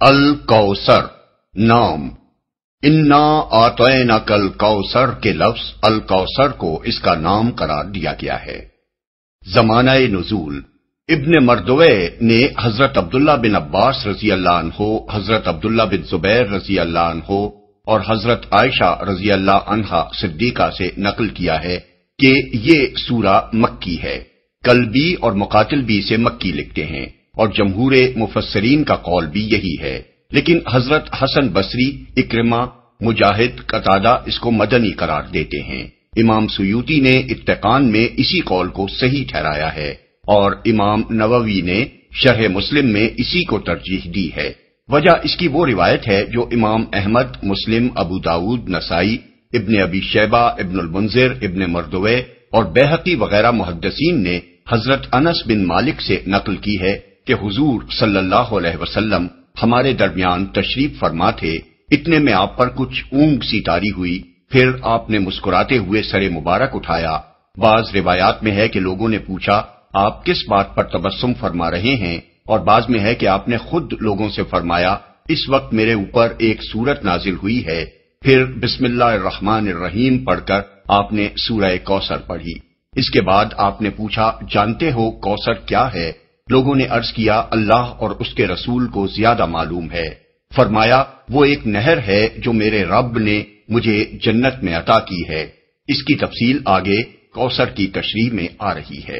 الکوثر نام انا اعطیناک الکوثر کے لفظ الکوثر کو اس کا نام قرار دیا گیا ہے۔ زمانہ نزول ابن مردوے نے حضرت عبداللہ بن عباس رضی اللہ عنہ، حضرت عبداللہ بن زبیر رضی اللہ عنہ اور حضرت عائشہ رضی اللہ عنہا صدیقہ سے نقل کیا ہے کہ یہ سورہ مکی ہے۔ کلبی اور مقاتل بھی اسے مکی لکھتے ہیں اور جمہور مفسرین کا قول بھی یہی ہے، لیکن حضرت حسن بصری، اکرمہ، مجاہد، قتادہ اس کو مدنی قرار دیتے ہیں۔ امام سیوطی نے اتقان میں اسی قول کو صحیح ٹھہرایا ہے اور امام نووی نے شرح مسلم میں اسی کو ترجیح دی ہے۔ وجہ اس کی وہ روایت ہے جو امام احمد، مسلم، ابو داود، نسائی، ابن ابی شیبہ، ابن المنذر، ابن مردوے اور بیہقی وغیرہ محدثین نے حضرت انس بن مالک سے نقل کی ہے کہ حضور صلی اللہ علیہ وسلم ہمارے درمیان تشریف فرما تھے، اتنے میں آپ پر کچھ اونگ سی طاری ہوئی، پھر آپ نے مسکراتے ہوئے سر مبارک اٹھایا۔ بعض روایات میں ہے کہ لوگوں نے پوچھا آپ کس بات پر تبسم فرما رہے ہیں، اور بعض میں ہے کہ آپ نے خود لوگوں سے فرمایا اس وقت میرے اوپر ایک سورت نازل ہوئی ہے، پھر بسم اللہ الرحمن الرحیم پڑھ کر آپ نے سورہ کوثر پڑھی۔ اس کے بعد آپ نے پوچھا جانتے ہو کوثر کیا ہے؟ لوگوں نے عرض کیا اللہ اور اس کے رسول کو زیادہ معلوم ہے۔ فرمایا وہ ایک نہر ہے جو میرے رب نے مجھے جنت میں عطا کی ہے۔ اس کی تفصیل آگے کوثر کی تشریح میں آ رہی ہے۔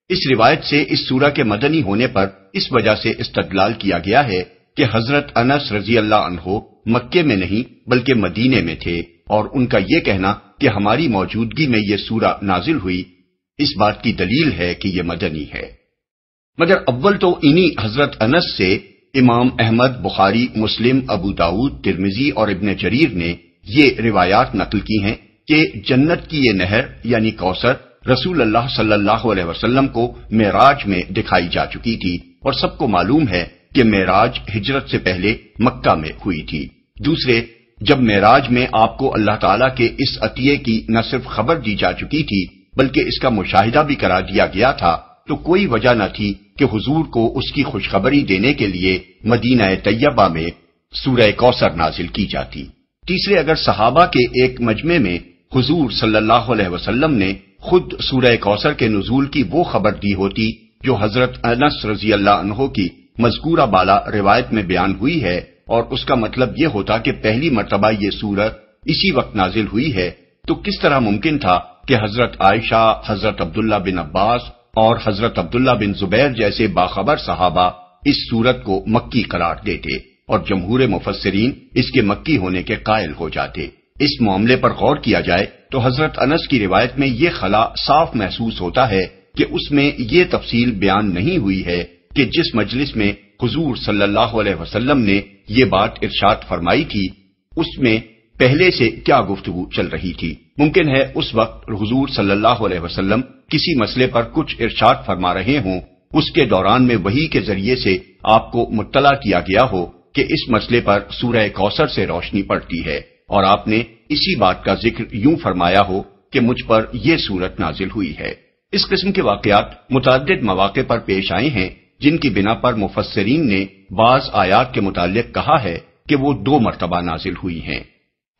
اس روایت سے اس سورہ کے مدنی ہونے پر اس وجہ سے استدلال کیا گیا ہے کہ حضرت انس رضی اللہ عنہ مکے میں نہیں بلکہ مدینے میں تھے، اور ان کا یہ کہنا کہ ہماری موجودگی میں یہ سورہ نازل ہوئی اس بات کی دلیل ہے کہ یہ مدنی ہے۔ مگر اول تو انہی حضرت انس سے امام احمد، بخاری، مسلم، ابو داود، ترمذی اور ابن جریر نے یہ روایات نقل کی ہیں کہ جنت کی یہ نہر یعنی کوثر رسول اللہ صلی اللہ علیہ وسلم کو معراج میں دکھائی جا چکی تھی، اور سب کو معلوم ہے کہ معراج ہجرت سے پہلے مکہ میں ہوئی تھی۔ دوسرے، جب معراج میں آپ کو اللہ تعالیٰ کے اس عطیے کی نہ صرف خبر دی جا چکی تھی بلکہ اس کا مشاہدہ بھی کرا دیا گیا تھا، تو کوئی وجہ نہ تھی کہ حضور کو اس کی خوشخبری دینے کے لیے مدینہ طیبہ میں سورہ کوثر نازل کی جاتی۔ تیسرے، اگر صحابہ کے ایک مجمع میں حضور صلی اللہ علیہ وسلم نے خود سورہ کوثر کے نزول کی وہ خبر دی ہوتی جو حضرت انس رضی اللہ عنہ کی مذکورہ بالا روایت میں بیان ہوئی ہے، اور اس کا مطلب یہ ہوتا کہ پہلی مرتبہ یہ سورت اسی وقت نازل ہوئی ہے، تو کس طرح ممکن تھا کہ حضرت عائشہ، حضرت عبداللہ بن عباس اور حضرت عبداللہ بن زبیر جیسے باخبر صحابہ اس سورت کو مکی قرار دیتے اور جمہور مفسرین اس کے مکی ہونے کے قائل ہو جاتے؟ اس معاملے پر غور کیا جائے تو حضرت انس کی روایت میں یہ خلا صاف محسوس ہوتا ہے کہ اس میں یہ تفصیل بیان نہیں ہوئی ہے کہ جس مجلس میں حضور صلی اللہ علیہ وسلم نے یہ بات ارشاد فرمائی تھی اس میں پہلے سے کیا گفتگو چل رہی تھی۔ ممکن ہے اس وقت حضور صلی اللہ علیہ وسلم کسی مسئلے پر کچھ ارشاد فرما رہے ہوں، اس کے دوران میں وحی کے ذریعے سے آپ کو مطلع کیا گیا ہو کہ اس مسئلے پر سورہ کوثر سے روشنی پڑتی ہے، اور آپ نے اسی بات کا ذکر یوں فرمایا ہو کہ مجھ پر یہ سورت نازل ہوئی ہے۔ اس قسم کے واقعات متعدد مواقع پر پیش آئے ہیں جن کی بنا پر مفسرین نے بعض آیات کے متعلق کہا ہے کہ وہ 2 مرتبہ نازل ہوئی ہیں۔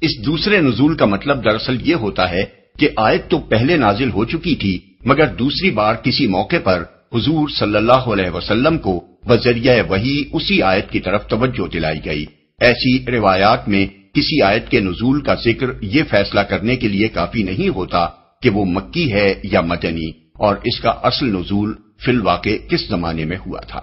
اس دوسرے نزول کا مطلب دراصل یہ ہوتا ہے کہ آیت تو پہلے نازل ہو چکی تھی، مگر دوسری بار کسی موقع پر حضور صلی اللہ علیہ وسلم کو بذریعہ وحی اسی آیت کی طرف توجہ دلائی گئی۔ ایسی روایات میں کسی آیت کے نزول کا ذکر یہ فیصلہ کرنے کے لیے کافی نہیں ہوتا کہ وہ مکی ہے یا مدنی، اور اس کا اصل نزول فی الواقع کس زمانے میں ہوا تھا۔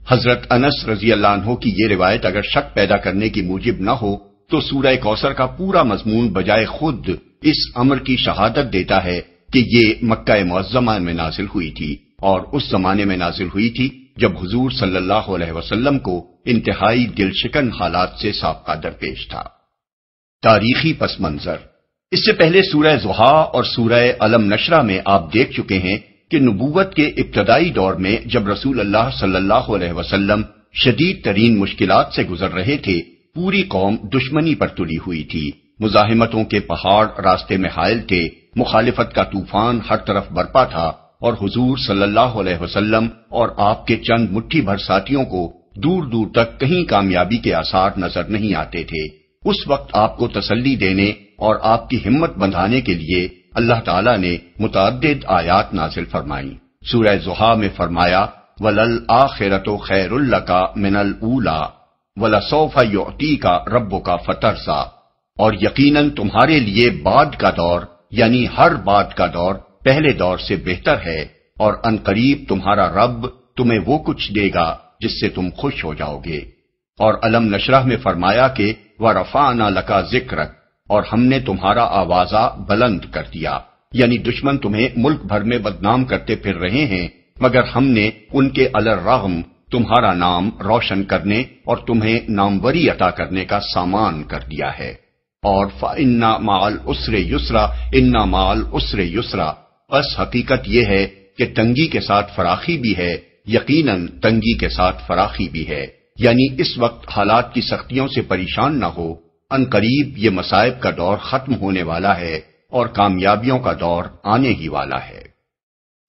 حضرت انس رضی اللہ عنہ کی یہ روایت اگر شک پیدا کرنے کی موجب نہ ہو تو سورہ کوثر کا پورا مضمون بجائے خود اس امر کی شہادت دیتا ہے کہ یہ مکہ معظمہ میں نازل ہوئی تھی، اور اس زمانے میں نازل ہوئی تھی جب حضور صلی اللہ علیہ وسلم کو انتہائی دل شکن حالات سے سابقہ درپیش تھا۔ تاریخی پس منظر: اس سے پہلے سورہ ضحیٰ اور سورہ علم نشرہ میں آپ دیکھ چکے ہیں کہ نبوت کے ابتدائی دور میں جب رسول اللہ صلی اللہ علیہ وسلم شدید ترین مشکلات سے گزر رہے تھے، پوری قوم دشمنی پر تلی ہوئی تھی، مزاحمتوں کے پہاڑ راستے میں حائل تھے، مخالفت کا طوفان ہر طرف برپا تھا، اور حضور صلی اللہ علیہ وسلم اور آپ کے چند مٹھی بھر ساتھیوں کو دور دور تک کہیں کامیابی کے آثار نظر نہیں آتے تھے، اس وقت آپ کو تسلی دینے اور آپ کی ہمت بندھانے کے لیے اللہ تعالیٰ نے متعدد آیات نازل فرمائیں۔ سورہ ضحیٰ میں فرمایا وَلَلْآخِرَةُ خَيْرٌ لَكَ مِنَ الْأُولَىٰ وَلَسَوْفَ يُعْطِيكَ رَبُّكَ فَتَرْضَىٰ، اور یقیناً تمہارے لیے بعد کا دور یعنی ہر بعد کا دور پہلے دور سے بہتر ہے، اور عنقریب تمہارا رب تمہیں وہ کچھ دے گا جس سے تم خوش ہو جاؤ گے۔ اور علم نشرح میں فرمایا کہ وَرَفَعْنَا لَكَ ذِكْرَكَ، اور ہم نے تمہارا آوازہ بلند کر دیا، یعنی دشمن تمہیں ملک بھر میں بدنام کرتے پھر رہے ہیں، مگر ہم نے ان کے علی الرغم تمہارا نام روشن کرنے اور تمہیں ناموری عطا کرنے کا سامان کر دیا ہے۔ اور فَإِنَّ مَعَ الْعُسْرِ يُسْرًا إِنَّ مَعَ الْعُسْرِ يُسْرًا، بس حقیقت یہ ہے کہ تنگی کے ساتھ فراخی بھی ہے، یقیناً تنگی کے ساتھ فراخی بھی ہے، یعنی اس وقت حالات کی سختیوں سے پریشان نہ ہو، عنقریب یہ مصائب کا دور ختم ہونے والا ہے اور کامیابیوں کا دور آنے ہی والا ہے۔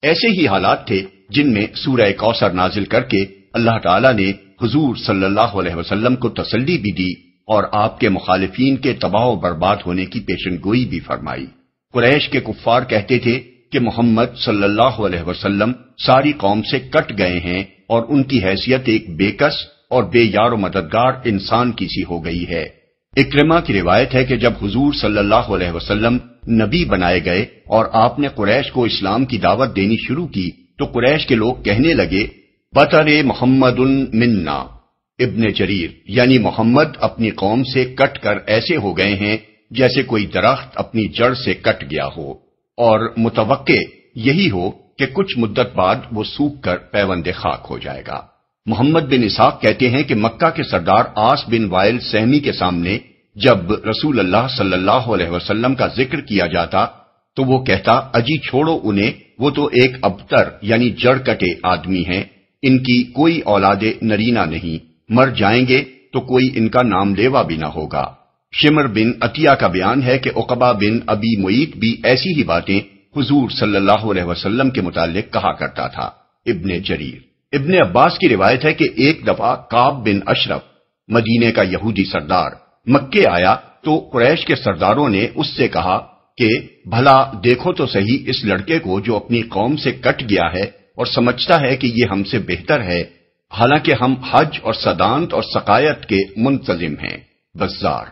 ایسے ہی حالات تھے جن میں سورہ کوثر نازل کر کے اللہ تعالیٰ نے حضور صلی اللہ علیہ وسلم کو تسلی بھی دی اور آپ کے مخالفین کے تباہ و برباد ہونے کی پیشن گوئی بھی فرمائی۔ قریش کے کفار کہتے تھے کہ محمد صلی اللہ علیہ وسلم ساری قوم سے کٹ گئے ہیں اور ان کی حیثیت ایک بے کس اور بے یار و مددگار انسان کی سی ہو گئی ہے۔ اکرمہ کی روایت ہے کہ جب حضور صلی اللہ علیہ وسلم نبی بنائے گئے اور آپ نے قریش کو اسلام کی دعوت دینی شروع کی تو قریش کے لوگ کہنے لگے بطر محمد منا۔ ابن جریر یعنی محمد اپنی قوم سے کٹ کر ایسے ہو گئے ہیں جیسے کوئی درخت اپنی جڑ سے کٹ گیا ہو، اور متوقع یہی ہو کہ کچھ مدت بعد وہ سوکھ کر پیوند خاک ہو جائے گا۔ محمد بن اسحاق کہتے ہیں کہ مکہ کے سردار آس بن وائل سہمی کے سامنے جب رسول اللہ صلی اللہ علیہ وسلم کا ذکر کیا جاتا تو وہ کہتا اجی چھوڑو انہیں، وہ تو ایک ابتر یعنی جڑ کٹے آدمی ہیں، ان کی کوئی اولاد نرینہ نہیں، مر جائیں گے تو کوئی ان کا نام لیوا بھی نہ ہوگا۔ شمر بن عطیہ کا بیان ہے کہ عقبہ بن ابی معیط بھی ایسی ہی باتیں حضور صلی اللہ علیہ وسلم کے متعلق کہا کرتا تھا۔ ابن جریر۔ ابن عباس کی روایت ہے کہ ایک دفعہ کعب بن اشرف مدینے کا یہودی سردار مکے آیا تو قریش کے سرداروں نے اس سے کہا کہ بھلا دیکھو تو صحیح اس لڑکے کو جو اپنی قوم سے کٹ گیا ہے اور سمجھتا ہے کہ یہ ہم سے بہتر ہے، حالانکہ ہم حج اور صدانت اور سقایت کے منتظم ہیں۔ بزار۔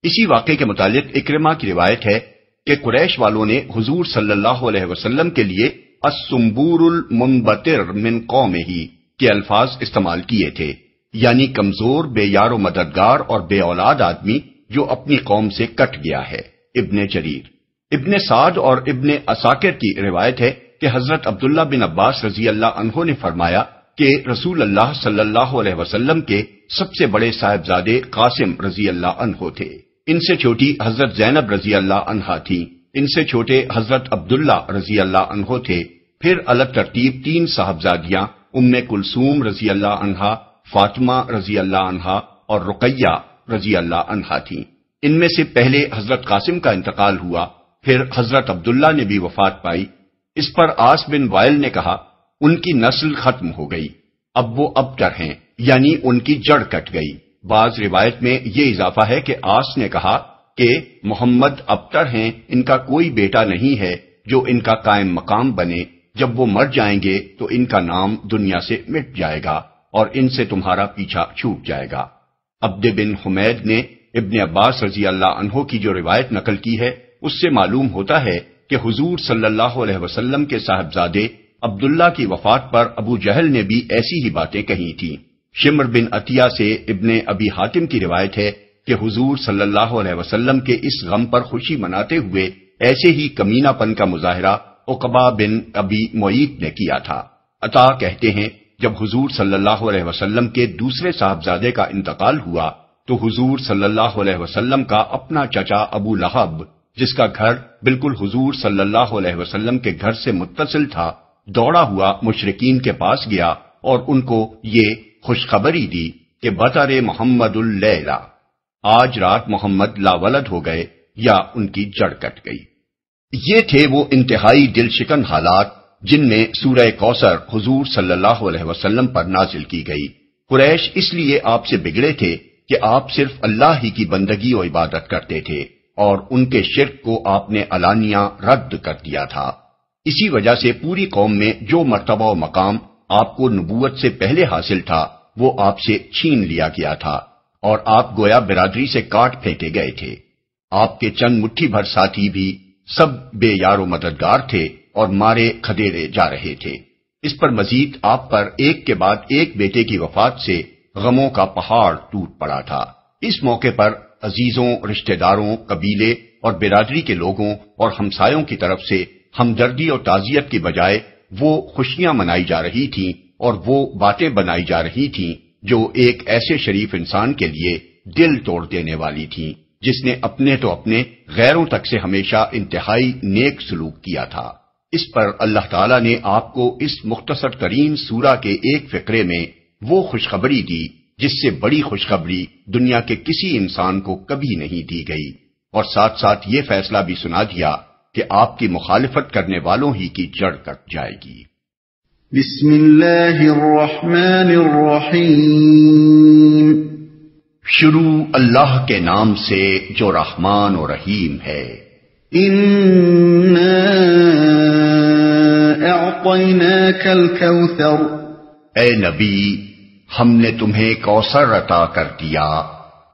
اسی واقعے کے متعلق اکرمہ کی روایت ہے کہ قریش والوں نے حضور صلی اللہ علیہ وسلم کے لیے السنبور المنبتر من قومہ کے الفاظ استعمال کیے تھے، یعنی کمزور، بے یار و مددگار اور بے اولاد آدمی جو اپنی قوم سے کٹ گیا ہے۔ ابن جریر۔ ابن سعد اور ابن عساکر کی روایت ہے کہ حضرت عبداللہ بن عباس رضی اللہ عنہ نے فرمایا کہ رسول اللہ صلی اللہ علیہ وسلم کے سب سے بڑے صاحبزادے قاسم رضی اللہ عنہ تھے، ان سے چھوٹی حضرت زینب رضی اللہ عنہا تھیں، ان سے چھوٹے حضرت عبداللہ رضی اللہ عنہ تھے، پھر الگ ترتیب 3 صاحبزادیاں ام کلثوم رضی اللہ عنہا، فاطمہ رضی اللہ عنہا اور رقیہ رضی اللہ عنہا تھیں۔ ان میں سے پہلے حضرت قاسم کا انتقال ہوا، پھر حضرت عبداللہ نے بھی وفات پائی۔ اس پر آس بن وائل نے کہا ان کی نسل ختم ہو گئی، اب وہ ابتر ہیں، یعنی ان کی جڑ کٹ گئی۔ بعض روایت میں یہ اضافہ ہے کہ آس نے کہا کہ محمد ابتر ہیں، ان کا کوئی بیٹا نہیں ہے جو ان کا قائم مقام بنے، جب وہ مر جائیں گے تو ان کا نام دنیا سے مٹ جائے گا اور ان سے تمہارا پیچھا چھوٹ جائے گا۔ عبد بن حمید نے ابن عباس رضی اللہ عنہ کی جو روایت نقل کی ہے اس سے معلوم ہوتا ہے کہ حضور صلی اللہ علیہ وسلم کے صاحبزادے عبداللہ کی وفات پر ابو جہل نے بھی ایسی ہی باتیں کہی تھیں۔ شمر بن عطیہ سے ابن ابی حاتم کی روایت ہے کہ حضور صلی اللہ علیہ وسلم کے اس غم پر خوشی مناتے ہوئے ایسے ہی کمینہ پن کا مظاہرہ عقبہ بن ابی معیط نے کیا تھا۔ عطا کہتے ہیں جب حضور صلی اللہ علیہ وسلم کے دوسرے صاحبزادے کا انتقال ہوا تو حضور صلی اللہ علیہ وسلم کا اپنا چچا ابو لہب، جس کا گھر بالکل حضور صلی اللہ علیہ وسلم کے گھر سے متصل تھا، دوڑا ہوا مشرکین کے پاس گیا اور ان کو یہ خوشخبری دی کہ بطر محمد اللیلہ، آج رات محمد لا ولد ہو گئے یا ان کی جڑ کٹ گئی۔ یہ تھے وہ انتہائی دل شکن حالات جن میں سورہ کوثر حضور صلی اللہ علیہ وسلم پر نازل کی گئی۔ قریش اس لیے آپ سے بگڑے تھے کہ آپ صرف اللہ ہی کی بندگی و عبادت کرتے تھے اور ان کے شرک کو آپ نے علانیہ رد کر دیا تھا۔ اسی وجہ سے پوری قوم میں جو مرتبہ و مقام آپ کو نبوت سے پہلے حاصل تھا وہ آپ سے چھین لیا گیا تھا اور آپ گویا برادری سے کاٹ پھینکے گئے تھے۔ آپ کے چند مٹھی بھر ساتھی بھی سب بے یار و مددگار تھے اور مارے کھدیرے جا رہے تھے۔ اس پر مزید آپ پر ایک کے بعد ایک بیٹے کی وفات سے غموں کا پہاڑ ٹوٹ پڑا تھا۔ اس موقع پر عزیزوں، رشتہ داروں، قبیلے اور برادری کے لوگوں اور ہمسایوں کی طرف سے ہمدردی اور تعزیت کی بجائے وہ خوشیاں منائی جا رہی تھیں اور وہ باتیں بنائی جا رہی تھیں جو ایک ایسے شریف انسان کے لیے دل توڑ دینے والی تھیں جس نے اپنے تو اپنے غیروں تک سے ہمیشہ انتہائی نیک سلوک کیا تھا۔ اس پر اللہ تعالیٰ نے آپ کو اس مختصر ترین سورہ کے ایک فقرے میں وہ خوشخبری دی جس سے بڑی خوشخبری دنیا کے کسی انسان کو کبھی نہیں دی گئی، اور ساتھ ساتھ یہ فیصلہ بھی سنا دیا کہ آپ کی مخالفت کرنے والوں ہی کی جڑ کٹ جائے گی۔ بسم اللہ الرحمن الرحیم۔ شروع اللہ کے نام سے جو رحمان و رحیم ہے۔ اِنَّا أَعْطَيْنَاكَ الْكَوْثَرَ، اے نبی ہم نے تمہیں کوثر عطا کر دیا۔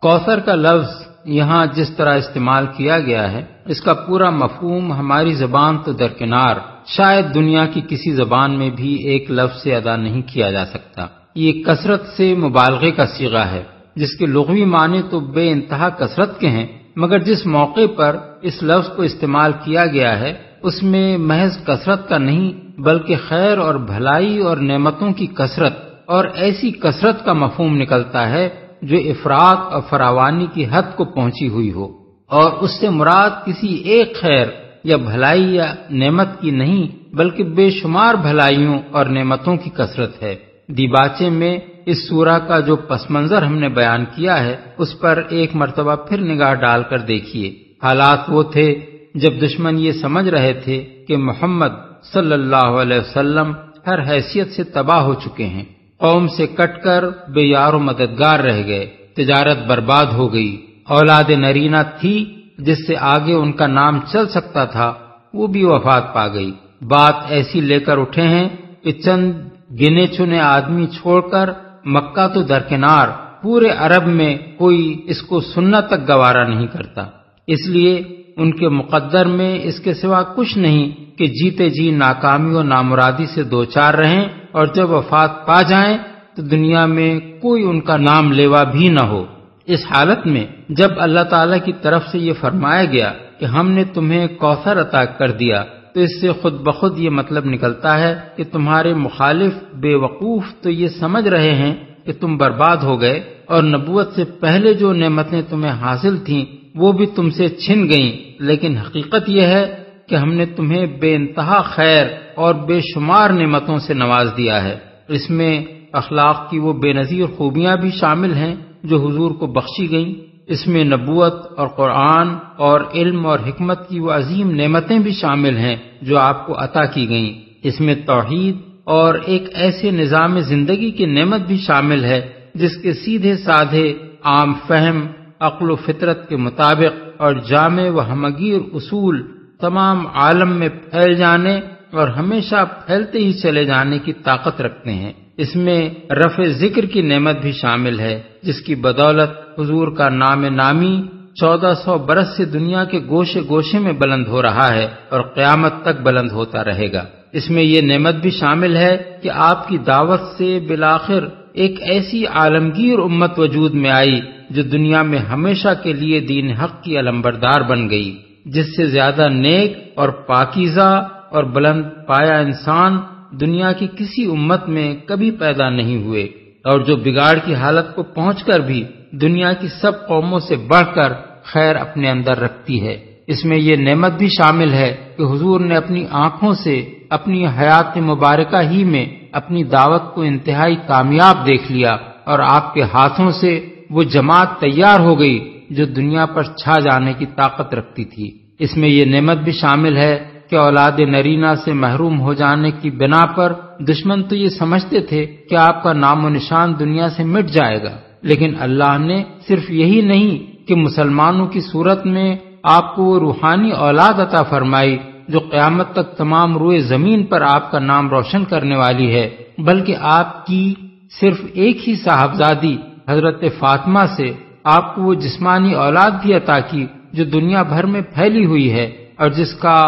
کوثر کا لفظ یہاں جس طرح استعمال کیا گیا ہے اس کا پورا مفہوم ہماری زبان تو درکنار شاید دنیا کی کسی زبان میں بھی ایک لفظ سے ادا نہیں کیا جا سکتا۔ یہ کثرت سے مبالغے کا صیغہ ہے جس کے لغوی معنی تو بے انتہا کثرت کے ہیں، مگر جس موقع پر اس لفظ کو استعمال کیا گیا ہے اس میں محض کثرت کا نہیں بلکہ خیر اور بھلائی اور نعمتوں کی کثرت اور ایسی کثرت کا مفہوم نکلتا ہے جو افراط اور فراوانی کی حد کو پہنچی ہوئی ہو، اور اس سے مراد کسی ایک خیر یا بھلائی یا نعمت کی نہیں بلکہ بے شمار بھلائیوں اور نعمتوں کی کثرت ہے۔ دیباچے میں اس سورہ کا جو پس منظر ہم نے بیان کیا ہے اس پر ایک مرتبہ پھر نگاہ ڈال کر دیکھیے۔ حالات وہ تھے جب دشمن یہ سمجھ رہے تھے کہ محمد صلی اللہ علیہ وسلم ہر حیثیت سے تباہ ہو چکے ہیں، قوم سے کٹ کر بے یار و مددگار رہ گئے، تجارت برباد ہو گئی، اولاد نرینہ تھی جس سے آگے ان کا نام چل سکتا تھا وہ بھی وفات پا گئی۔ بات ایسی لے کر اٹھے ہیں کہ چند گنے چنے آدمی چھوڑ کر مکہ تو درکنار پورے عرب میں کوئی اس کو سننا تک گوارا نہیں کرتا، اس لیے ان کے مقدر میں اس کے سوا کچھ نہیں کہ جیتے جی ناکامی و نامرادی سے دوچار رہیں اور جب وفات پا جائیں تو دنیا میں کوئی ان کا نام لیوا بھی نہ ہو۔ اس حالت میں جب اللہ تعالیٰ کی طرف سے یہ فرمایا گیا کہ ہم نے تمہیں کوثر عطا کر دیا تو اس سے خود بخود یہ مطلب نکلتا ہے کہ تمہارے مخالف بے وقوف تو یہ سمجھ رہے ہیں کہ تم برباد ہو گئے اور نبوت سے پہلے جو نعمتیں تمہیں حاصل تھیں وہ بھی تم سے چھن گئیں، لیکن حقیقت یہ ہے کہ ہم نے تمہیں بے انتہا خیر اور بے شمار نعمتوں سے نواز دیا ہے۔ اس میں اخلاق کی وہ بے نظیر خوبیاں بھی شامل ہیں جو حضور کو بخشی گئیں، اس میں نبوت اور قرآن اور علم اور حکمت کی وہ عظیم نعمتیں بھی شامل ہیں جو آپ کو عطا کی گئیں، اس میں توحید اور ایک ایسے نظام زندگی کی نعمت بھی شامل ہے جس کے سیدھے سادھے عام فہم عقل و فطرت کے مطابق اور جامع و ہمگیر اصول تمام عالم میں پھیل جانے اور ہمیشہ پھیلتے ہی چلے جانے کی طاقت رکھتے ہیں۔ اس میں رفع ذکر کی نعمت بھی شامل ہے جس کی بدولت حضور کا نام نامی 1400 برس سے دنیا کے گوشے گوشے میں بلند ہو رہا ہے اور قیامت تک بلند ہوتا رہے گا۔ اس میں یہ نعمت بھی شامل ہے کہ آپ کی دعوت سے بالآخر ایک ایسی عالمگیر امت وجود میں آئی جو دنیا میں ہمیشہ کے لیے دین حق کی علمبردار بن گئی، جس سے زیادہ نیک اور پاکیزہ اور بلند پایا انسان دنیا کی کسی امت میں کبھی پیدا نہیں ہوئے، اور جو بگاڑ کی حالت کو پہنچ کر بھی دنیا کی سب قوموں سے بڑھ کر خیر اپنے اندر رکھتی ہے۔ اس میں یہ نعمت بھی شامل ہے کہ حضور نے اپنی آنکھوں سے اپنی حیات مبارکہ ہی میں اپنی دعوت کو انتہائی کامیاب دیکھ لیا اور آپ کے ہاتھوں سے وہ جماعت تیار ہو گئی جو دنیا پر چھا جانے کی طاقت رکھتی تھی۔ اس میں یہ نعمت بھی شامل ہے کہ اولاد نرینہ سے محروم ہو جانے کی بنا پر دشمن تو یہ سمجھتے تھے کہ آپ کا نام و نشان دنیا سے مٹ جائے گا، لیکن اللہ نے صرف یہی نہیں کہ مسلمانوں کی صورت میں آپ کو وہ روحانی اولاد عطا فرمائی جو قیامت تک تمام روئے زمین پر آپ کا نام روشن کرنے والی ہے، بلکہ آپ کی صرف ایک ہی صاحبزادی حضرت فاطمہ سے آپ کو وہ جسمانی اولاد بھی عطا کی جو دنیا بھر میں پھیلی ہوئی ہے اور جس کا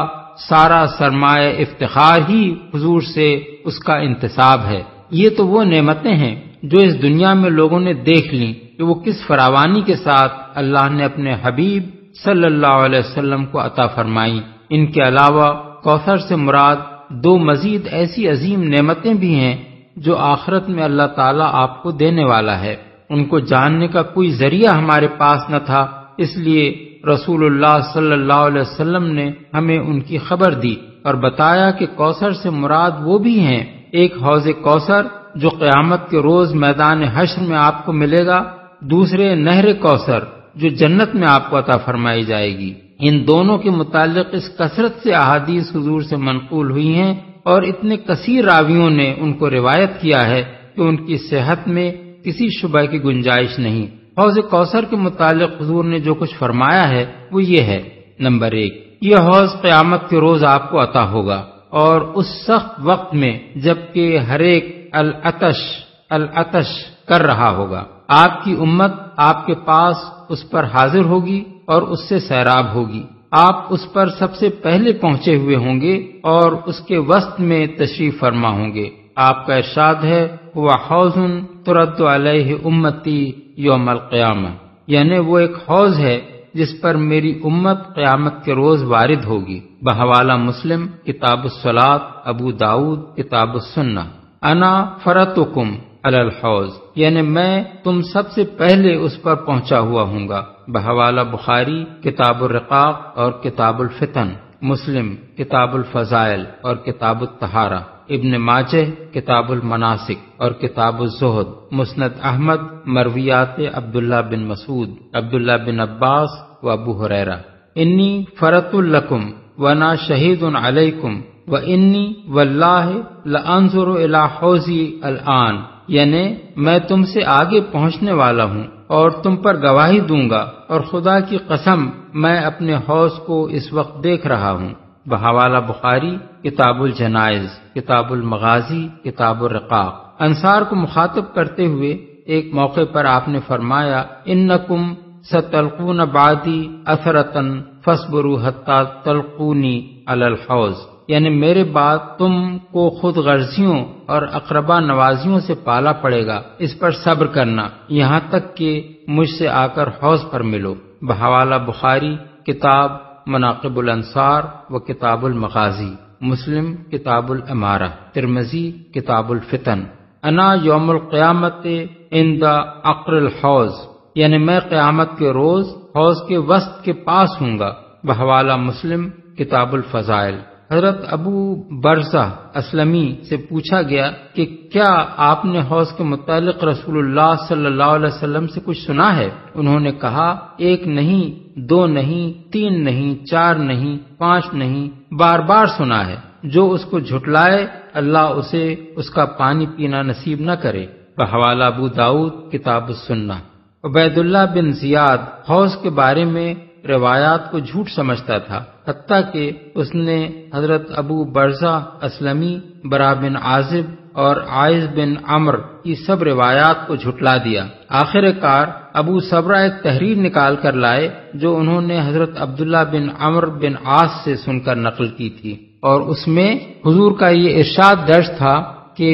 سارا سرمایہ افتخار ہی حضور سے اس کا انتساب ہے۔ یہ تو وہ نعمتیں ہیں جو اس دنیا میں لوگوں نے دیکھ لیں کہ وہ کس فراوانی کے ساتھ اللہ نے اپنے حبیب صلی اللہ علیہ وسلم کو عطا فرمائی۔ ان کے علاوہ کوثر سے مراد دو مزید ایسی عظیم نعمتیں بھی ہیں جو آخرت میں اللہ تعالیٰ آپ کو دینے والا ہے۔ ان کو جاننے کا کوئی ذریعہ ہمارے پاس نہ تھا، اس لیے رسول اللہ صلی اللہ علیہ وسلم نے ہمیں ان کی خبر دی اور بتایا کہ کوثر سے مراد وہ بھی ہیں، ایک حوض کوثر جو قیامت کے روز میدان حشر میں آپ کو ملے گا، دوسرے نہر کوثر جو جنت میں آپ کو عطا فرمائی جائے گی۔ ان دونوں کے متعلق اس کثرت سے احادیث حضور سے منقول ہوئی ہیں اور اتنے کثیر راویوں نے ان کو روایت کیا ہے کہ ان کی صحت میں کسی شبہ کی گنجائش نہیں۔ حوض کوثر کے متعلق حضور نے جو کچھ فرمایا ہے وہ یہ ہے: نمبر 1، یہ حوض قیامت کے روز آپ کو عطا ہوگا اور اس سخت وقت میں جبکہ ہر ایک العطش کر رہا ہوگا، آپ کی امت آپ کے پاس اس پر حاضر ہوگی اور اس سے سیراب ہوگی، آپ اس پر سب سے پہلے پہنچے ہوئے ہوں گے اور اس کے وسط میں تشریف فرما ہوں گے۔ آپ کا ارشاد ہے: وہ حوض ترد علیہ امتی یوم القیامہ، یعنی وہ ایک حوض ہے جس پر میری امت قیامت کے روز وارد ہوگی۔ بحوالہ مسلم، کتاب الصلاۃ، ابو داؤد، کتاب السنہ۔ انا فرتکم علی الحوض، یعنی میں تم سب سے پہلے اس پر پہنچا ہوا ہوں گا۔ بحوالہ بخاری، کتاب الرقاق اور کتاب الفتن، مسلم، کتاب الفضائل اور کتاب الطہارہ، ابن ماجہ، کتاب المناسک اور کتاب الزہد، مسند احمد، مرویات عبداللہ بن مسعود، عبداللہ بن عباس و ابو ہریرہ۔ انی فرط لکم وانا شہید علیکم وانی واللہ لانظر الی حوضی الآن، یعنی میں تم سے آگے پہنچنے والا ہوں اور تم پر گواہی دوں گا، اور خدا کی قسم میں اپنے حوض کو اس وقت دیکھ رہا ہوں۔ بحوالہ بخاری، کتاب الجنائز، کتاب المغازی، کتاب الرقاق۔ انصار کو مخاطب کرتے ہوئے ایک موقع پر آپ نے فرمایا: انکم ستلقون بعدی اثرتن فاصبروا حتی تلقونی علی الحوض، یعنی میرے بعد تم کو خود غرضیوں اور اقربا نوازیوں سے پالا پڑے گا، اس پر صبر کرنا یہاں تک کہ مجھ سے آ کر حوض پر ملو۔ بحوالہ بخاری، کتاب مناقب الانصار و کتاب المغازی، مسلم، کتاب الامارہ، ترمذی، کتاب الفتن۔ انا یوم القیامت عند عقر الحوض، یعنی میں قیامت کے روز حوض کے وسط کے پاس ہوں گا۔ بحوالہ مسلم، کتاب الفضائل۔ حضرت ابو برزہ اسلمی سے پوچھا گیا کہ کیا آپ نے حوض کے متعلق رسول اللہ صلی اللہ علیہ وسلم سے کچھ سنا ہے؟ انہوں نے کہا: ایک نہیں، دو نہیں، تین نہیں، چار نہیں، پانچ نہیں، بار بار سنا ہے۔ جو اس کو جھٹلائے اللہ اسے اس کا پانی پینا نصیب نہ کرے۔ بحوالہ ابو داؤد، کتاب السنہ۔ عبید اللہ بن زیاد حوض کے بارے میں روایات کو جھوٹ سمجھتا تھا، حتیٰ کہ اس نے حضرت ابو برزہ اسلمی، برا بن عازب اور عائز بن عمر کی سب روایات کو جھٹلا دیا۔ آخر کار ابو صبرہ ایک تحریر نکال کر لائے جو انہوں نے حضرت عبداللہ بن عمر بن عاص سے سن کر نقل کی تھی، اور اس میں حضور کا یہ ارشاد درج تھا کہ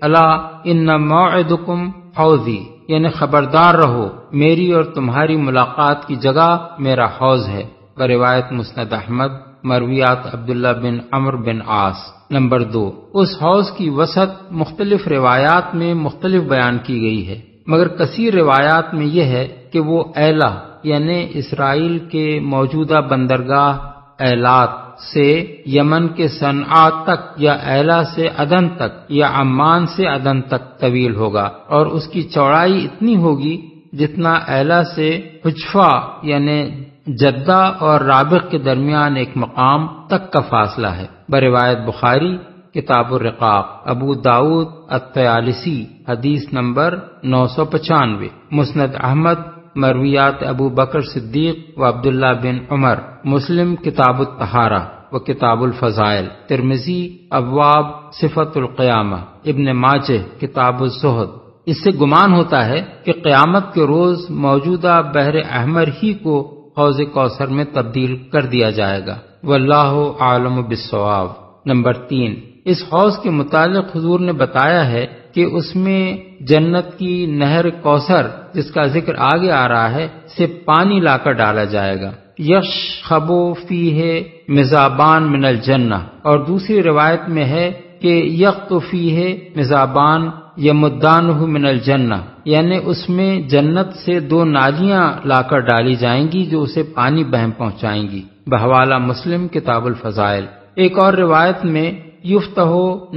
الا ان موعدکم حوضی، یعنی خبردار رہو، میری اور تمہاری ملاقات کی جگہ میرا حوض ہے۔ بروایت مسند احمد، مرویات عبداللہ بن عمر بن عاص۔ نمبر 2، اس حوض کی وسعت مختلف روایات میں مختلف بیان کی گئی ہے، مگر کثیر روایات میں یہ ہے کہ وہ ایلا، یعنی اسرائیل کے موجودہ بندرگاہ ایلات سے یمن کے صنعاء تک، یا ایلا سے عدن تک، یا عمان سے عدن تک طویل ہوگا، اور اس کی چوڑائی اتنی ہوگی جتنا ایلا سے حجفہ یعنی جدہ اور رابغ کے درمیان ایک مقام تک کا فاصلہ ہے۔ بروایت بخاری کتاب الرقاق، ابو داود الطیالسی حدیث نمبر 995، مسند احمد مرویات ابو بکر صدیق و عبداللہ بن عمر، مسلم کتاب الطہارہ و کتاب الفضائل، ترمذی ابواب صفت القیامہ، ابن ماجہ کتاب الزہد۔ اس سے گمان ہوتا ہے کہ قیامت کے روز موجودہ بحر احمر ہی کو حوض کوثر میں تبدیل کر دیا جائے گا، واللہ عالم بالصواب۔ نمبر 3، اس حوض کے متعلق حضور نے بتایا ہے کہ اس میں جنت کی نہر کوثر، جس کا ذکر آگے آ رہا ہے، سے پانی لا کر ڈالا جائے گا۔ یشخب فیہ مزابان من الجنہ، اور دوسری روایت میں ہے کہ یخت فیہ مزابان یمدانہ من الجنہ، یعنی اس میں جنت سے 2 نالیاں لا کر ڈالی جائیں گی جو اسے پانی بہم پہنچائیں گی۔ بحوالہ مسلم کتاب الفضائل۔ ایک اور روایت میں یفتح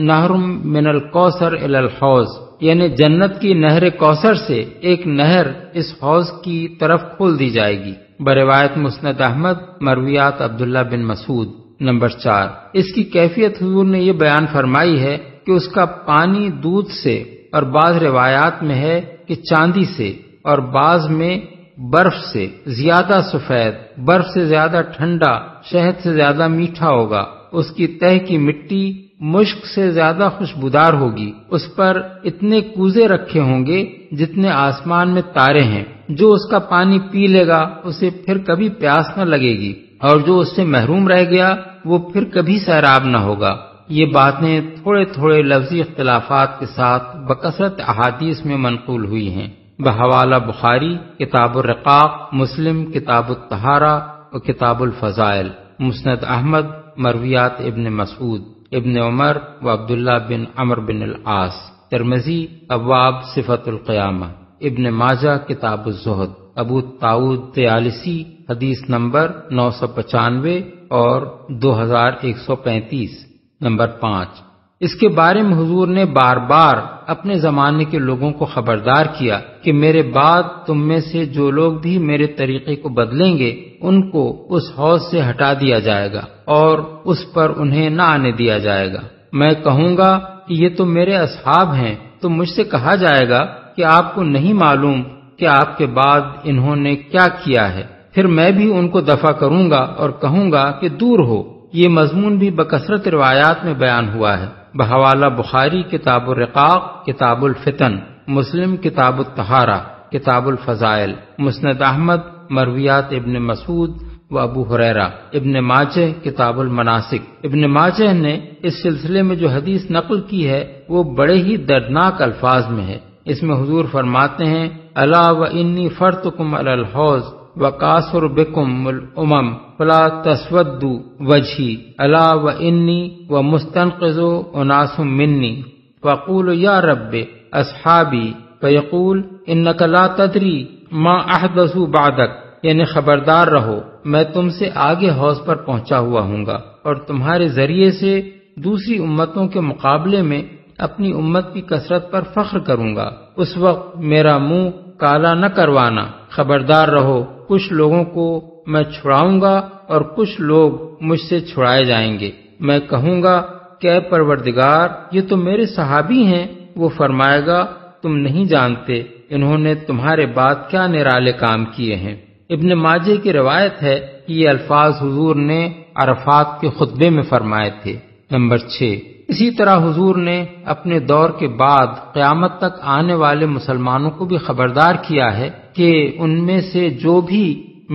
نہر من الکوثر الی الحوض، یعنی جنت کی نہر کوثر سے ایک نہر اس حوض کی طرف کھول دی جائے گی۔ بروایت مسند احمد مرویات عبداللہ بن مسعود۔ نمبر 4، اس کی کیفیت حضور نے یہ بیان فرمائی ہے کہ اس کا پانی دودھ سے، اور بعض روایات میں ہے کہ چاندی سے، اور بعض میں برف سے زیادہ سفید، برف سے زیادہ ٹھنڈا، شہد سے زیادہ میٹھا ہوگا۔ اس کی تہ کی مٹی مشک سے زیادہ خوشبودار ہوگی۔ اس پر اتنے کوزے رکھے ہوں گے جتنے آسمان میں تارے ہیں۔ جو اس کا پانی پی لے گا اسے پھر کبھی پیاس نہ لگے گی، اور جو اس سے محروم رہ گیا وہ پھر کبھی سیراب نہ ہوگا۔ یہ باتیں تھوڑے تھوڑے لفظی اختلافات کے ساتھ بکثرت احادیث میں منقول ہوئی ہیں۔ بحوالہ بخاری کتاب الرقاق، مسلم کتاب الطہارہ و کتاب الفضائل، مسند احمد مرویات ابن مسعود، ابن عمر و عبداللہ بن عمر بن العاص، ترمذی ابواب صفت القیامہ، ابن ماجہ کتاب الزہد، ابو داؤد طیالسی حدیث نمبر 995 اور 2135۔ نمبر 5، اس کے بارے میں حضور نے بار بار اپنے زمانے کے لوگوں کو خبردار کیا کہ میرے بعد تم میں سے جو لوگ بھی میرے طریقے کو بدلیں گے ان کو اس حوض سے ہٹا دیا جائے گا اور اس پر انہیں نہ آنے دیا جائے گا۔ میں کہوں گا کہ یہ تو میرے اصحاب ہیں، تو مجھ سے کہا جائے گا کہ آپ کو نہیں معلوم کہ آپ کے بعد انہوں نے کیا کیا ہے۔ پھر میں بھی ان کو دفع کروں گا اور کہوں گا کہ دور ہو۔ یہ مضمون بھی بکثرت روایات میں بیان ہوا ہے۔ بحوالہ بخاری کتاب الرقاق، کتاب الفتن، مسلم کتاب الطہارہ، کتاب الفضائل، مسند احمد مرویات ابن مسعود و ابو ہریرہ، ابن ماجہ کتاب المناسک۔ ابن ماجہ نے اس سلسلے میں جو حدیث نقل کی ہے وہ بڑے ہی دردناک الفاظ میں ہے۔ اس میں حضور فرماتے ہیں، الا و انی فرتکم علی الحوض وقاصر بکم الامم فلا تسودوا وجہی، الا و انی و مستنقذ اناس منی فاقول یا رب اصحابی فیقول انک لا تدری ما احدثوا بعدک، یعنی خبردار رہو، میں تم سے آگے حوض پر پہنچا ہوا ہوں گا اور تمہارے ذریعے سے دوسری امتوں کے مقابلے میں اپنی امت کی کثرت پر فخر کروں گا۔ اس وقت میرا منہ کالا نہ کروانا، خبردار رہو، کچھ لوگوں کو میں چھڑاؤں گا اور کچھ لوگ مجھ سے چھڑائے جائیں گے۔ میں کہوں گا کہ اے پروردگار، یہ تو میرے صحابی ہیں۔ وہ فرمائے گا، تم نہیں جانتے انہوں نے تمہارے بعد کیا نرالے کام کیے ہیں۔ ابن ماجہ کی روایت ہے کہ یہ الفاظ حضور نے عرفات کے خطبے میں فرمائے تھے۔ نمبر 6، اسی طرح حضور نے اپنے دور کے بعد قیامت تک آنے والے مسلمانوں کو بھی خبردار کیا ہے کہ ان میں سے جو بھی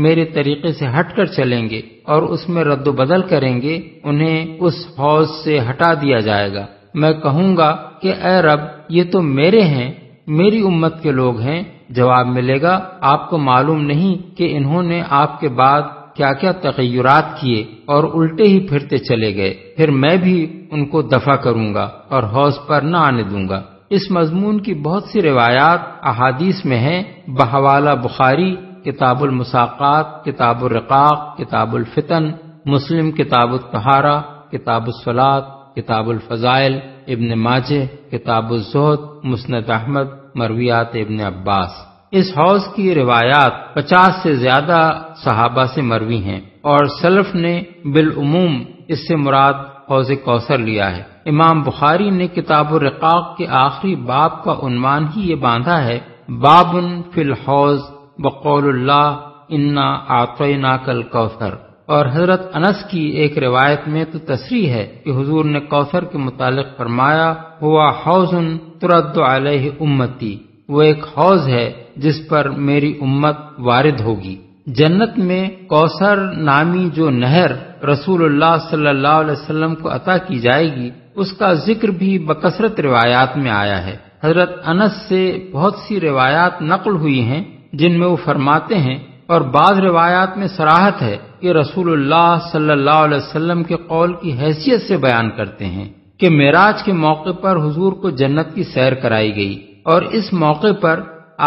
میرے طریقے سے ہٹ کر چلیں گے اور اس میں رد و بدل کریں گے انہیں اس حوض سے ہٹا دیا جائے گا۔ میں کہوں گا کہ اے رب، یہ تو میرے ہیں، میری امت کے لوگ ہیں۔ جواب ملے گا، آپ کو معلوم نہیں کہ انہوں نے آپ کے بعد کیا کیا تغیرات کیے اور الٹے ہی پھرتے چلے گئے، پھر میں بھی ان کو دفع کروں گا اور حوض پر نہ آنے دوں گا۔ اس مضمون کی بہت سی روایات احادیث میں ہیں۔ بحوالہ بخاری کتاب المساقات، کتاب الرقاق، کتاب الفتن، مسلم کتاب الطہارہ، کتاب الصلاۃ، کتاب الفضائل، ابن ماجہ کتاب الزہد، مسند احمد مرویات ابن عباس۔ اس حوض کی روایات 50 سے زیادہ صحابہ سے مروی ہیں، اور سلف نے بالعموم اس سے مراد حوض کوثر لیا ہے۔ امام بخاری نے کتاب الرقاق کے آخری باب کا عنوان ہی یہ باندھا ہے، باب فی الحوض بقول اللہ انا اعطیناک الکوثر۔ اور حضرت انس کی ایک روایت میں تو تصریح ہے کہ حضور نے کوثر کے متعلق فرمایا، ہوا حوض ترد علیہ امتی، وہ ایک حوض ہے جس پر میری امت وارد ہوگی۔ جنت میں کوثر نامی جو نہر رسول اللہ صلی اللہ علیہ وسلم کو عطا کی جائے گی، اس کا ذکر بھی بکثرت روایات میں آیا ہے۔ حضرت انس سے بہت سی روایات نقل ہوئی ہیں جن میں وہ فرماتے ہیں، اور بعض روایات میں صراحت ہے کہ رسول اللہ صلی اللہ علیہ وسلم کے قول کی حیثیت سے بیان کرتے ہیں کہ معراج کے موقع پر حضور کو جنت کی سیر کرائی گئی، اور اس موقع پر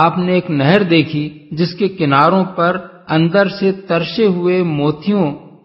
آپ نے ایک نہر دیکھی جس کے کناروں پر اندر سے ترشے ہوئے موتیوں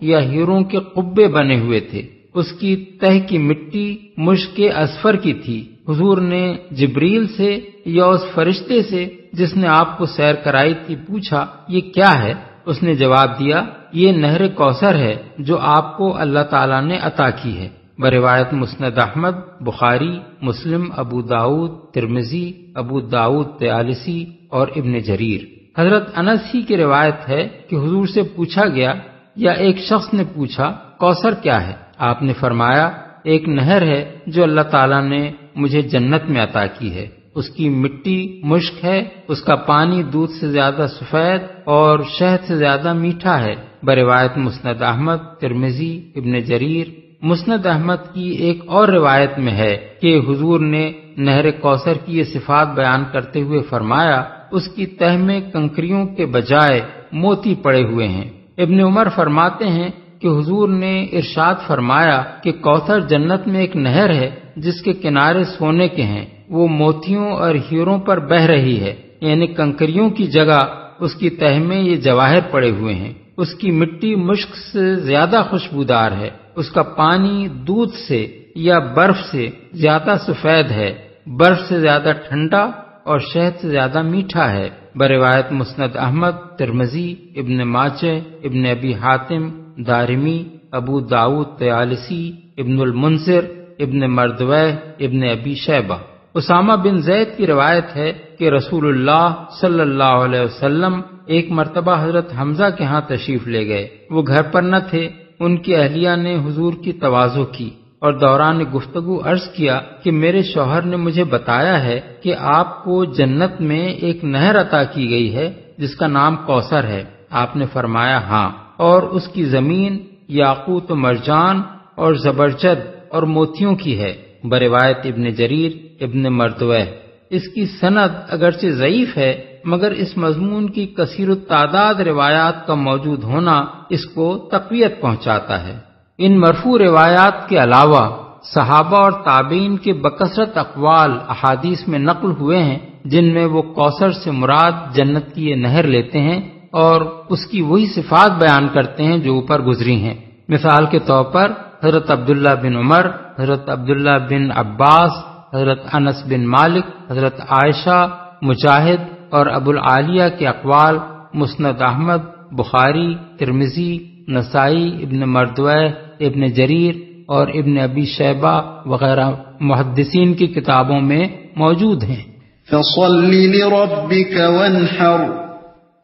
یا ہیروں کے قبے بنے ہوئے تھے، اس کی تہ کی مٹی مشک اصفر کی تھی۔ حضور نے جبریل سے یا اس فرشتے سے جس نے آپ کو سیر کرائی تھی پوچھا، یہ کیا ہے؟ اس نے جواب دیا، یہ نہر کوثر ہے جو آپ کو اللہ تعالیٰ نے عطا کی ہے۔ بروایت مسند احمد، بخاری، مسلم، ابو داود، ترمذی، ابو داود طیالسی اور ابن جریر۔ حضرت انس ہی کی روایت ہے کہ حضور سے پوچھا گیا یا ایک شخص نے پوچھا، کوثر کیا ہے؟ آپ نے فرمایا، ایک نہر ہے جو اللہ تعالیٰ نے مجھے جنت میں عطا کی ہے، اس کی مٹی مشک ہے، اس کا پانی دودھ سے زیادہ سفید اور شہد سے زیادہ میٹھا ہے۔ بروایت مسند احمد، ترمذی، ابن جریر۔ مسند احمد کی ایک اور روایت میں ہے کہ حضور نے نہر کوثر کی یہ صفات بیان کرتے ہوئے فرمایا، اس کی تہ میں کنکریوں کے بجائے موتی پڑے ہوئے ہیں۔ ابن عمر فرماتے ہیں کہ حضور نے ارشاد فرمایا کہ کوثر جنت میں ایک نہر ہے جس کے کنارے سونے کے ہیں، وہ موتیوں اور ہیروں پر بہہ رہی ہے، یعنی کنکریوں کی جگہ اس کی تہ میں یہ جواہر پڑے ہوئے ہیں۔ اس کی مٹی مشک سے زیادہ خوشبودار ہے، اس کا پانی دودھ سے یا برف سے زیادہ سفید ہے، برف سے زیادہ ٹھنڈا اور شہد سے زیادہ میٹھا ہے۔ بروایت مسند احمد، ترمذی، ابن ماجہ، ابن ابی حاتم، دارمی، ابو داود طیالسی، ابن المنذر، ابن مردوہ، ابن ابی شیبہ۔ اسامہ بن زید کی روایت ہے کہ رسول اللہ صلی اللہ علیہ وسلم ایک مرتبہ حضرت حمزہ کے ہاں تشریف لے گئے، وہ گھر پر نہ تھے۔ ان کی اہلیہ نے حضور کی تواضع کی اور دوران گفتگو عرض کیا کہ میرے شوہر نے مجھے بتایا ہے کہ آپ کو جنت میں ایک نہر عطا کی گئی ہے جس کا نام کوثر ہے۔ آپ نے فرمایا ہاں، اور اس کی زمین یاقوت و مرجان اور زبرجد اور موتیوں کی ہے۔ بروایت ابن جریر، ابن مردوہ۔ اس کی سند اگرچہ ضعیف ہے مگر اس مضمون کی کثیر التعداد روایات کا موجود ہونا اس کو تقویت پہنچاتا ہے۔ ان مرفوع روایات کے علاوہ صحابہ اور تابعین کے بکثرت اقوال احادیث میں نقل ہوئے ہیں جن میں وہ کوثر سے مراد جنت کی یہ نہر لیتے ہیں اور اس کی وہی صفات بیان کرتے ہیں جو اوپر گزری ہیں۔ مثال کے طور پر حضرت عبداللہ بن عمر، حضرت عبداللہ بن عباس، حضرت انس بن مالک، حضرت عائشہ، مجاہد اور ابو العالیہ کے اقوال مسند احمد، بخاری، ترمذی، نسائی، ابن مردوہ، ابن جریر اور ابن ابی شیبہ وغیرہ محدثین کی کتابوں میں موجود ہیں۔ فَصَلِّ لِرَبِّكَ وَانْحَرْ،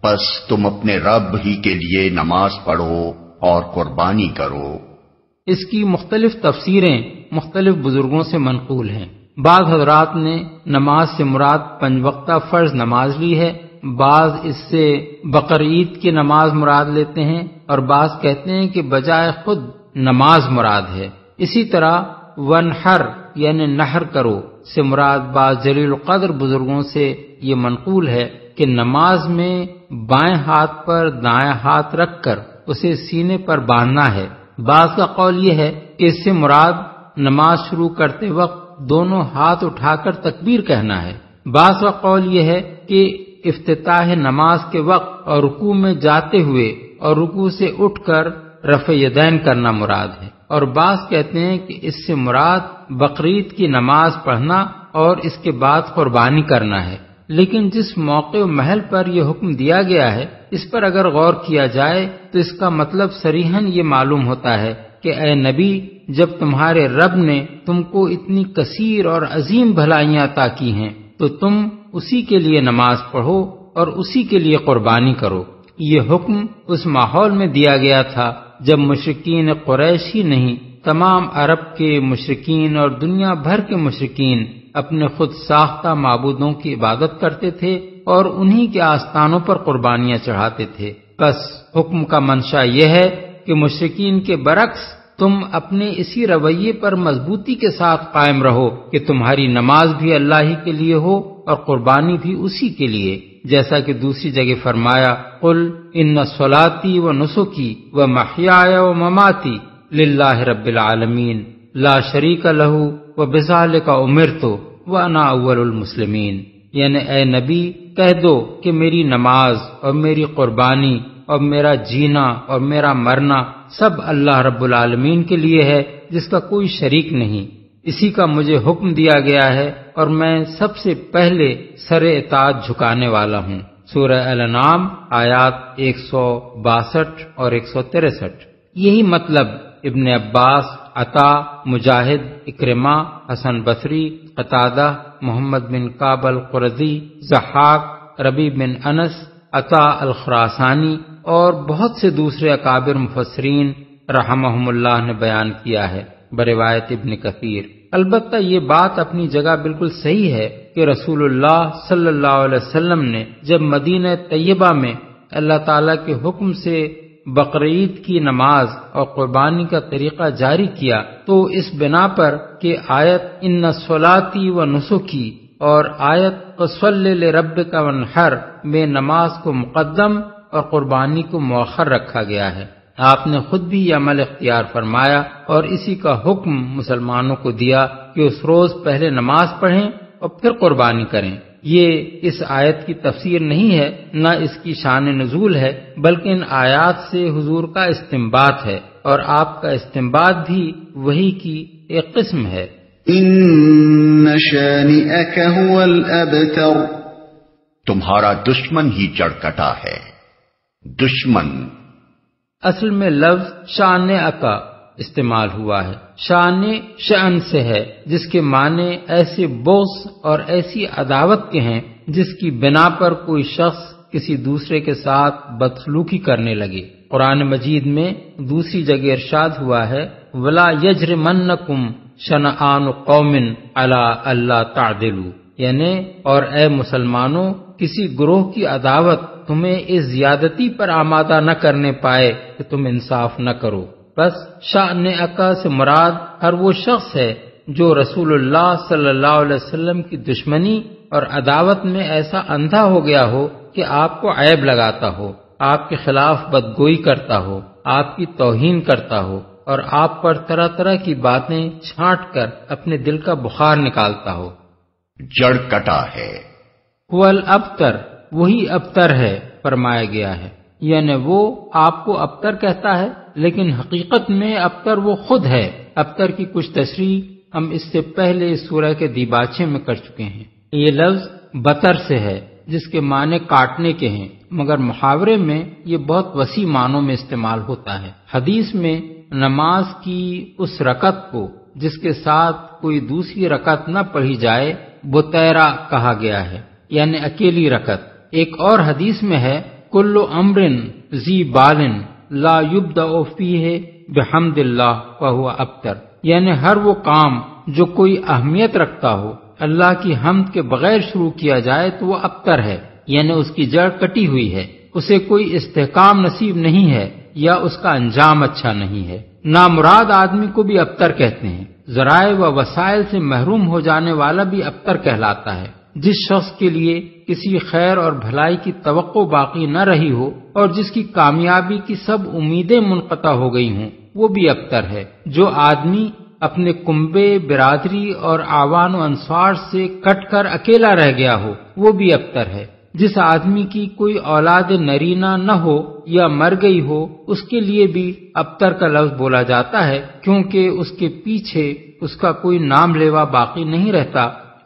پس تم اپنے رب ہی کے لیے نماز پڑھو اور قربانی کرو۔ اس کی مختلف تفسیریں مختلف بزرگوں سے منقول ہیں۔ بعض حضرات نے نماز سے مراد 5 وقتہ فرض نماز لی ہے، بعض اس سے بقر عید کی نماز مراد لیتے ہیں اور بعض کہتے ہیں کہ بجائے خود نماز مراد ہے۔ اسی طرح ونحر یعنی نحر کرو سے مراد بعض جلیل القدر بزرگوں سے یہ منقول ہے کہ نماز میں بائیں ہاتھ پر دائیں ہاتھ رکھ کر اسے سینے پر باندھنا ہے۔ بعض کا قول یہ ہے کہ اس سے مراد نماز شروع کرتے وقت دونوں ہاتھ اٹھا کر تکبیر کہنا ہے۔ بعض کا قول یہ ہے کہ افتتاح نماز کے وقت اور رکوع میں جاتے ہوئے اور رکوع سے اٹھ کر رفع یدین کرنا مراد ہے، اور بعض کہتے ہیں کہ اس سے مراد بقرعید کی نماز پڑھنا اور اس کے بعد قربانی کرنا ہے۔ لیکن جس موقع و محل پر یہ حکم دیا گیا ہے اس پر اگر غور کیا جائے تو اس کا مطلب صریحاً یہ معلوم ہوتا ہے کہ اے نبی، جب تمہارے رب نے تم کو اتنی کثیر اور عظیم بھلائیاں عطا کی ہیں تو تم اسی کے لیے نماز پڑھو اور اسی کے لیے قربانی کرو۔ یہ حکم اس ماحول میں دیا گیا تھا جب مشرکین قریش ہی نہیں، تمام عرب کے مشرکین اور دنیا بھر کے مشرکین اپنے خود ساختہ معبودوں کی عبادت کرتے تھے اور انہی کے آستانوں پر قربانیاں چڑھاتے تھے۔ بس حکم کا منشا یہ ہے کہ مشرکین کے برعکس تم اپنے اسی رویے پر مضبوطی کے ساتھ قائم رہو کہ تمہاری نماز بھی اللہ ہی کے لیے ہو اور قربانی بھی اسی کے لیے، جیسا کہ دوسری جگہ فرمایا، قل ان صلاتی و نسکی و محیای و مماتی للہ رب العالمین لا شریک لہ و بذالک امرت وانا اول المسلمین۔ یعنی اے نبی کہہ دو کہ میری نماز اور میری قربانی اور میرا جینا اور میرا مرنا سب اللہ رب العالمین کے لیے ہے، جس کا کوئی شریک نہیں، اسی کا مجھے حکم دیا گیا ہے اور میں سب سے پہلے سر اطاعت جھکانے والا ہوں۔ سورہ الانعام آیات 162 اور 163۔ یہی مطلب ابن عباس، عطا، مجاہد، اکرمہ، حسن بصری، قتادہ، محمد بن کعب القرظی، ضحاک، ربیع بن انس، عطا الخراسانی اور بہت سے دوسرے اکابر مفسرین رحمہم اللہ نے بیان کیا ہے بروایت ابن کثیر۔ البتہ یہ بات اپنی جگہ بالکل صحیح ہے کہ رسول اللہ صلی اللہ علیہ وسلم نے جب مدینہ طیبہ میں اللہ تعالیٰ کے حکم سے بقرعید کی نماز اور قربانی کا طریقہ جاری کیا تو اس بنا پر کہ آیت ان صلاتی و نسکی اور آیت فصلی لربک وانحر میں نماز کو مقدم اور قربانی کو مؤخر رکھا گیا ہے۔ آپ نے خود بھی یہ عمل اختیار فرمایا اور اسی کا حکم مسلمانوں کو دیا کہ اس روز پہلے نماز پڑھیں اور پھر قربانی کریں۔ یہ اس آیت کی تفسیر نہیں ہے، نہ اس کی شان نزول ہے، بلکہ ان آیات سے حضور کا استنباط ہے اور آپ کا استنباط بھی وحی کی ایک قسم ہے۔ ان شانئک هو الابتر، تمہارا دشمن ہی جڑ کٹا ہے۔ دشمن اصل میں لفظ شان اکا استعمال ہوا ہے۔ شان شأن سے ہے، جس کے معنی ایسے بغض اور ایسی عداوت کے ہیں جس کی بنا پر کوئی شخص کسی دوسرے کے ساتھ بدسلوکی کرنے لگے۔ قرآن مجید میں دوسری جگہ ارشاد ہوا ہے وَلَا يَجْرِمَنَّكُمْ شَنَآنُ قَوْمٍ عَلَىٰ أَلَّا تَعْدِلُوا، یعنی اور اے مسلمانوں کسی گروہ کی عداوت تمہیں اس زیادتی پر آمادہ نہ کرنے پائے کہ تم انصاف نہ کرو۔ بس شأن اکا سے مراد ہر وہ شخص ہے جو رسول اللہ صلی اللہ علیہ وسلم کی دشمنی اور عداوت میں ایسا اندھا ہو گیا ہو کہ آپ کو عیب لگاتا ہو، آپ کے خلاف بدگوئی کرتا ہو، آپ کی توہین کرتا ہو اور آپ پر طرح طرح کی باتیں چھانٹ کر اپنے دل کا بخار نکالتا ہو۔ جڑ کٹا ہے۔ والابتر، وہی ابتر ہے فرمایا گیا ہے، یعنی وہ آپ کو ابتر کہتا ہے لیکن حقیقت میں ابتر وہ خود ہے۔ ابتر کی کچھ تشریح ہم اس سے پہلے سورہ کے دیباچے میں کر چکے ہیں۔ یہ لفظ بتر سے ہے جس کے معنی کاٹنے کے ہیں، مگر محاورے میں یہ بہت وسیع معنوں میں استعمال ہوتا ہے۔ حدیث میں نماز کی اس رکعت کو جس کے ساتھ کوئی دوسری رکعت نہ پڑھی جائے بتیرا کہا گیا ہے، یعنی اکیلی رکعت۔ ایک اور حدیث میں ہے کل امر ذی بال لا یبدأ فیہ بحمد اللہ فہو ابتر، یعنی ہر وہ کام جو کوئی اہمیت رکھتا ہو اللہ کی حمد کے بغیر شروع کیا جائے تو وہ ابتر ہے، یعنی اس کی جڑ کٹی ہوئی ہے، اسے کوئی استحکام نصیب نہیں ہے یا اس کا انجام اچھا نہیں ہے۔ نامراد آدمی کو بھی ابتر کہتے ہیں۔ ذرائع و وسائل سے محروم ہو جانے والا بھی ابتر کہلاتا ہے۔ جس شخص کے لیے کسی خیر اور بھلائی کی توقع باقی نہ رہی ہو اور جس کی کامیابی کی سب امیدیں منقطع ہو گئی ہوں وہ بھی ابتر ہے۔ جو آدمی اپنے کنبے، برادری اور اعوان و انصار سے کٹ کر اکیلا رہ گیا ہو وہ بھی ابتر ہے۔ جس آدمی کی کوئی اولاد نرینہ نہ ہو یا مر گئی ہو اس کے لیے بھی ابتر کا لفظ بولا جاتا ہے، کیونکہ اس کے پیچھے اس کا کوئی نام لیوا باقی نہیں رہتا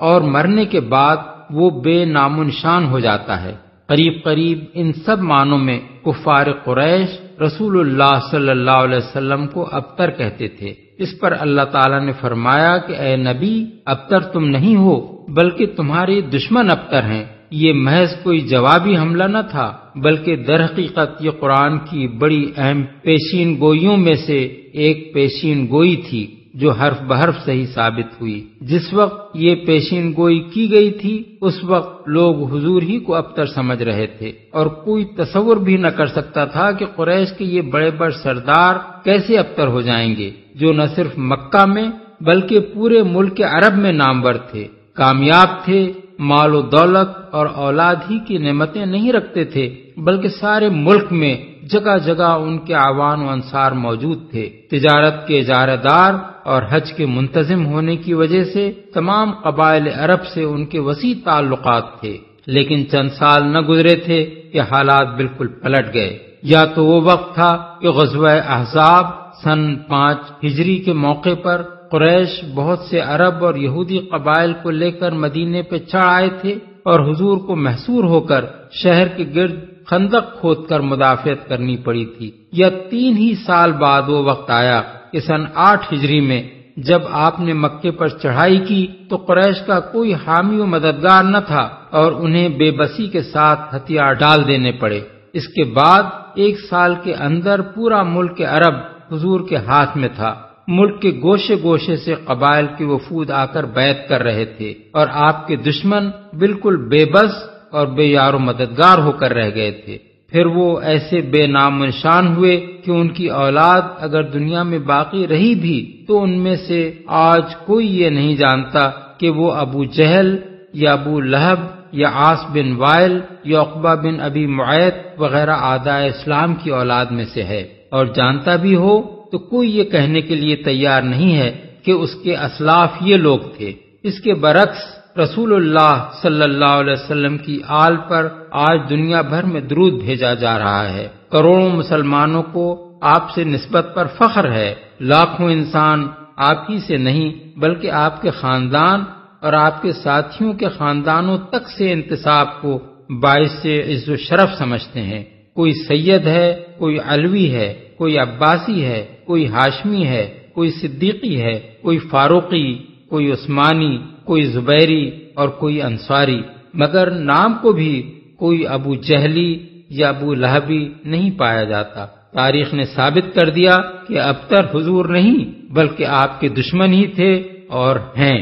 اور مرنے کے بعد وہ بے نام و نشان ہو جاتا ہے۔ قریب قریب ان سب معنوں میں کفار قریش رسول اللہ صلی اللہ علیہ وسلم کو ابتر کہتے تھے۔ اس پر اللہ تعالیٰ نے فرمایا کہ اے نبی، ابتر تم نہیں ہو بلکہ تمہارے دشمن ابتر ہیں۔ یہ محض کوئی جوابی حملہ نہ تھا بلکہ در حقیقت یہ قرآن کی بڑی اہم پیشین گوئیوں میں سے ایک پیشین گوئی تھی جو حرف بحرف صحیح ثابت ہوئی۔ جس وقت یہ پیشین گوئی کی گئی تھی اس وقت لوگ حضور ہی کو ابتر سمجھ رہے تھے، اور کوئی تصور بھی نہ کر سکتا تھا کہ قریش کے یہ بڑے بڑے سردار کیسے ابتر ہو جائیں گے، جو نہ صرف مکہ میں بلکہ پورے ملک عرب میں نامور تھے، کامیاب تھے، مال و دولت اور اولاد ہی کی نعمتیں نہیں رکھتے تھے بلکہ سارے ملک میں جگہ جگہ ان کے اعوان و انصار موجود تھے۔ تجارت کے اجارہ دار اور حج کے منتظم ہونے کی وجہ سے تمام قبائل عرب سے ان کے وسیع تعلقات تھے، لیکن چند سال نہ گزرے تھے کہ حالات بالکل پلٹ گئے۔ یا تو وہ وقت تھا کہ غزوہ احزاب سن 5 ہجری کے موقع پر قریش بہت سے عرب اور یہودی قبائل کو لے کر مدینے پہ چڑھ آئے تھے اور حضور کو محصور ہو کر شہر کے گرد خندق کھود کر مدافعت کرنی پڑی تھی، یا 3 ہی سال بعد وہ وقت آیا کہ سن 8 ہجری میں جب آپ نے مکے پر چڑھائی کی تو قریش کا کوئی حامی و مددگار نہ تھا اور انہیں بے بسی کے ساتھ ہتھیار ڈال دینے پڑے۔ اس کے بعد 1 سال کے اندر پورا ملک عرب حضور کے ہاتھ میں تھا۔ ملک کے گوشے گوشے سے قبائل کے وفود آ کر بیعت کر رہے تھے اور آپ کے دشمن بالکل بے بس اور بے یار و مددگار ہو کر رہ گئے تھے۔ پھر وہ ایسے بے نام و نشان ہوئے کہ ان کی اولاد اگر دنیا میں باقی رہی بھی تو ان میں سے آج کوئی یہ نہیں جانتا کہ وہ ابو جہل یا ابو لہب یا عاص بن وائل یا عقبہ بن ابی معیط وغیرہ اعداء اسلام کی اولاد میں سے ہے، اور جانتا بھی ہو تو کوئی یہ کہنے کے لیے تیار نہیں ہے کہ اس کے اسلاف یہ لوگ تھے۔ اس کے برعکس رسول اللہ صلی اللہ علیہ وسلم کی آل پر آج دنیا بھر میں درود بھیجا جا رہا ہے۔ کروڑوں مسلمانوں کو آپ سے نسبت پر فخر ہے۔ لاکھوں انسان آپ ہی سے نہیں بلکہ آپ کے خاندان اور آپ کے ساتھیوں کے خاندانوں تک سے انتساب کو باعث عز و شرف سمجھتے ہیں۔ کوئی سید ہے، کوئی علوی ہے، کوئی عباسی ہے، کوئی ہاشمی ہے، کوئی صدیقی ہے، کوئی فاروقی، کوئی عثمانی، کوئی زبیری اور کوئی انصاری، مگر نام کو بھی کوئی ابو جہلی یا ابو لہبی نہیں پایا جاتا۔ تاریخ نے ثابت کر دیا کہ ابتر حضور نہیں بلکہ آپ کے دشمن ہی تھے اور ہیں۔